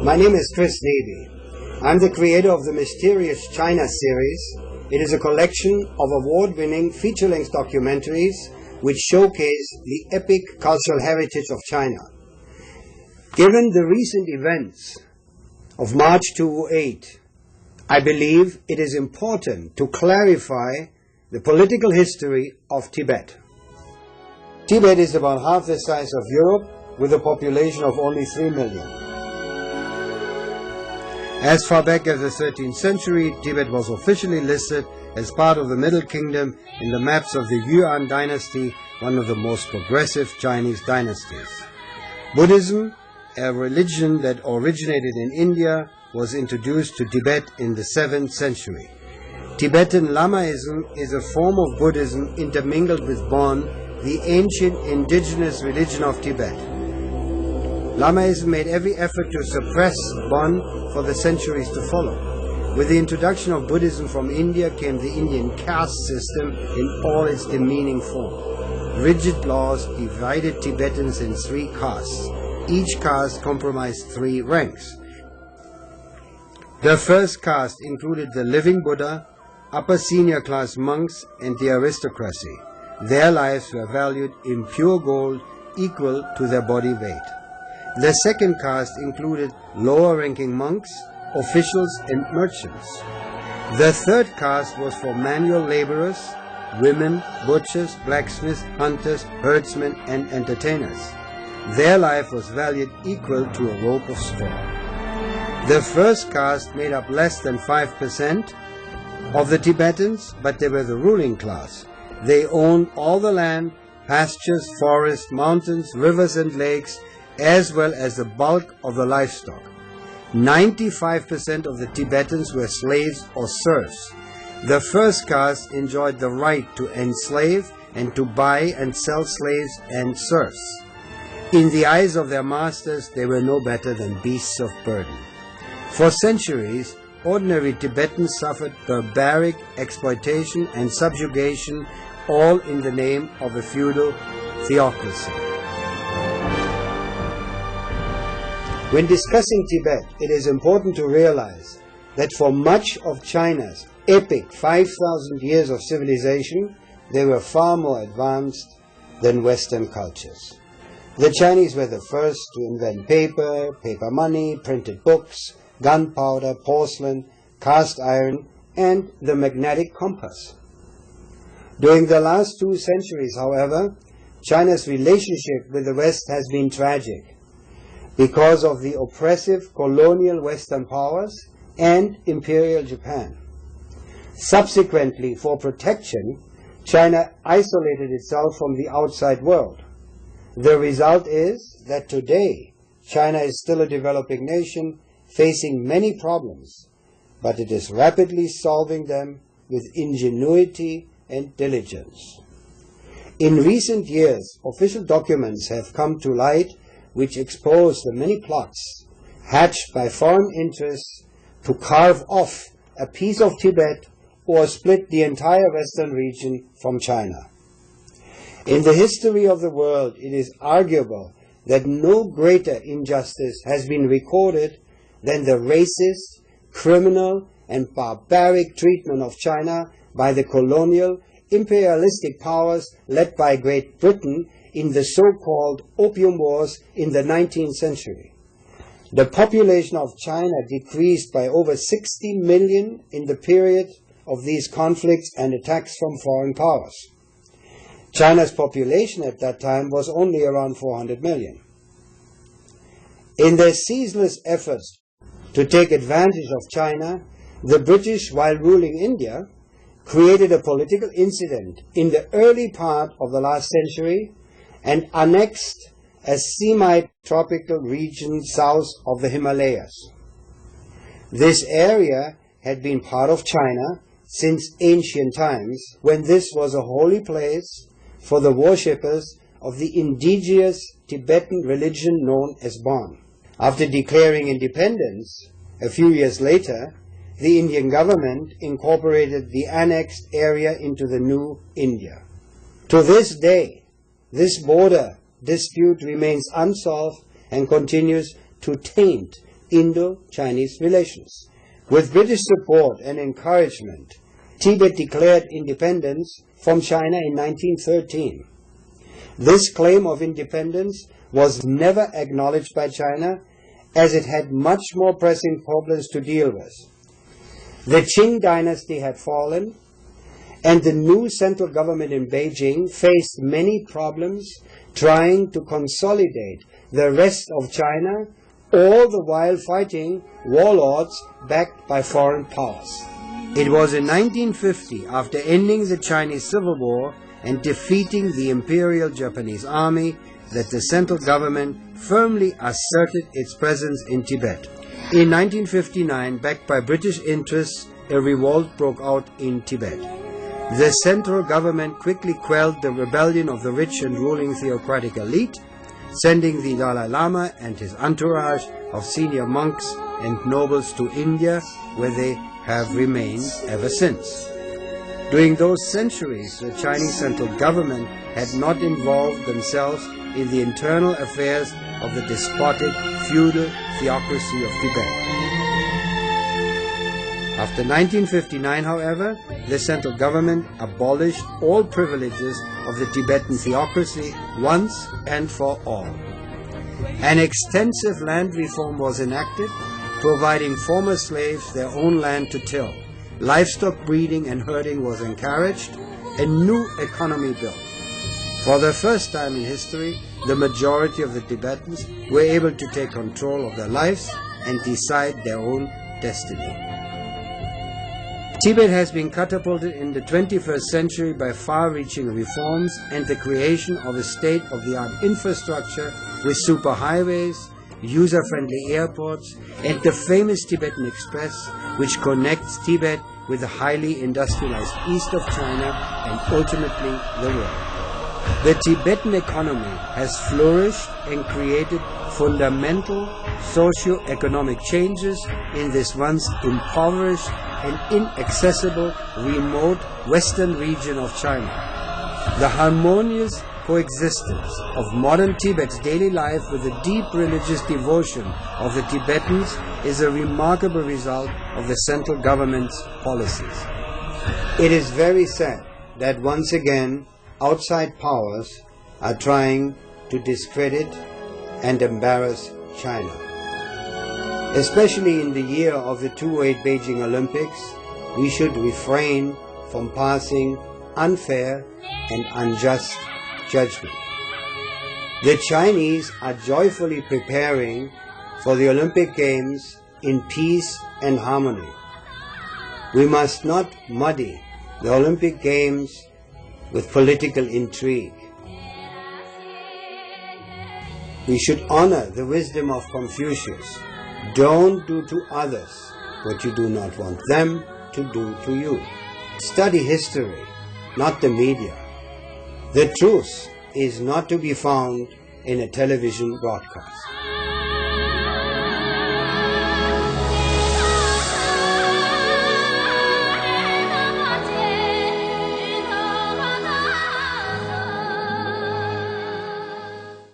My name is Chris Davey. I'm the creator of the Mysterious China series. It is a collection of award-winning feature-length documentaries which showcase the epic cultural heritage of China. Given the recent events of March 2008, I believe it is important to clarify the political history of Tibet. Tibet is about half the size of Europe with a population of only 3 million. As far back as the 13th century, Tibet was officially listed as part of the Middle Kingdom in the maps of the Yuan dynasty, one of the most progressive Chinese dynasties. Buddhism, a religion that originated in India, was introduced to Tibet in the 7th century. Tibetan Lamaism is a form of Buddhism intermingled with Bon, the ancient indigenous religion of Tibet. Lamaism made every effort to suppress Bon for the centuries to follow. With the introduction of Buddhism from India came the Indian caste system in all its demeaning form. Rigid laws divided Tibetans in 3 castes. Each caste comprised 3 ranks. The first caste included the living Buddha, upper senior class monks, and the aristocracy. Their lives were valued in pure gold equal to their body weight. The second caste included lower-ranking monks, officials, and merchants. The third caste was for manual laborers, women, butchers, blacksmiths, hunters, herdsmen, and entertainers. Their life was valued equal to a rope of straw. The first caste made up less than 5% of the Tibetans, but they were the ruling class. They owned all the land, pastures, forests, mountains, rivers, and lakes, as well as the bulk of the livestock. 95% of the Tibetans were slaves or serfs. The first caste enjoyed the right to enslave and to buy and sell slaves and serfs. In the eyes of their masters, they were no better than beasts of burden. For centuries, ordinary Tibetans suffered barbaric exploitation and subjugation, all in the name of a feudal theocracy. When discussing Tibet, it is important to realize that for much of China's epic 5,000 years of civilization, they were far more advanced than Western cultures. The Chinese were the first to invent paper, paper money, printed books, gunpowder, porcelain, cast iron, and the magnetic compass. During the last 2 centuries, however, China's relationship with the West has been tragic because of the oppressive colonial Western powers and Imperial Japan. Subsequently, for protection, China isolated itself from the outside world. The result is that today, China is still a developing nation facing many problems, but it is rapidly solving them with ingenuity and diligence. In recent years, official documents have come to light which expose the many plots hatched by foreign interests to carve off a piece of Tibet or split the entire western region from China. In the history of the world, it is arguable that no greater injustice has been recorded than the racist, criminal, and barbaric treatment of China by the colonial, imperialistic powers led by Great Britain in the so-called Opium Wars in the 19th century. The population of China decreased by over 60 million in the period of these conflicts and attacks from foreign powers. China's population at that time was only around 400 million. In their ceaseless efforts to take advantage of China, the British, while ruling India, created a political incident in the early part of the last century and annexed a semi-tropical region south of the Himalayas. This area had been part of China since ancient times, when this was a holy place for the worshippers of the indigenous Tibetan religion known as Bon. After declaring independence, a few years later, the Indian government incorporated the annexed area into the new India. To this day, this border dispute remains unsolved and continues to taint Indo-Chinese relations. With British support and encouragement, Tibet declared independence from China in 1913. This claim of independence was never acknowledged by China, as it had much more pressing problems to deal with. The Qing dynasty had fallen, and the new central government in Beijing faced many problems trying to consolidate the rest of China, all the while fighting warlords backed by foreign powers. It was in 1950, after ending the Chinese Civil War and defeating the Imperial Japanese Army, that the central government firmly asserted its presence in Tibet. In 1959, backed by British interests, a revolt broke out in Tibet. The central government quickly quelled the rebellion of the rich and ruling theocratic elite, sending the Dalai Lama and his entourage of senior monks and nobles to India, where they have remained ever since. During those centuries, the Chinese central government had not involved themselves in the internal affairs of the despotic, feudal theocracy of Tibet. After 1959, however, the central government abolished all privileges of the Tibetan theocracy once and for all. An extensive land reform was enacted, providing former slaves their own land to till. Livestock breeding and herding was encouraged, a new economy built. For the first time in history, the majority of the Tibetans were able to take control of their lives and decide their own destiny. Tibet has been catapulted in the 21st century by far-reaching reforms and the creation of a state-of-the-art infrastructure with superhighways, user-friendly airports, and the famous Tibetan Express, which connects Tibet with the highly industrialized east of China and ultimately the world. The Tibetan economy has flourished and created fundamental socio-economic changes in this once impoverished and inaccessible remote western region of China. The harmonious coexistence of modern Tibet's daily life with the deep religious devotion of the Tibetans is a remarkable result of the central government's policies. It is very sad that once again outside powers are trying to discredit and embarrass China. Especially in the year of the 2008 Beijing Olympics, we should refrain from passing unfair and unjust judgment. The Chinese are joyfully preparing for the Olympic Games in peace and harmony. We must not muddy the Olympic Games with political intrigue. We should honor the wisdom of Confucius. Don't do to others what you do not want them to do to you. Study history, not the media. The truth is not to be found in a television broadcast.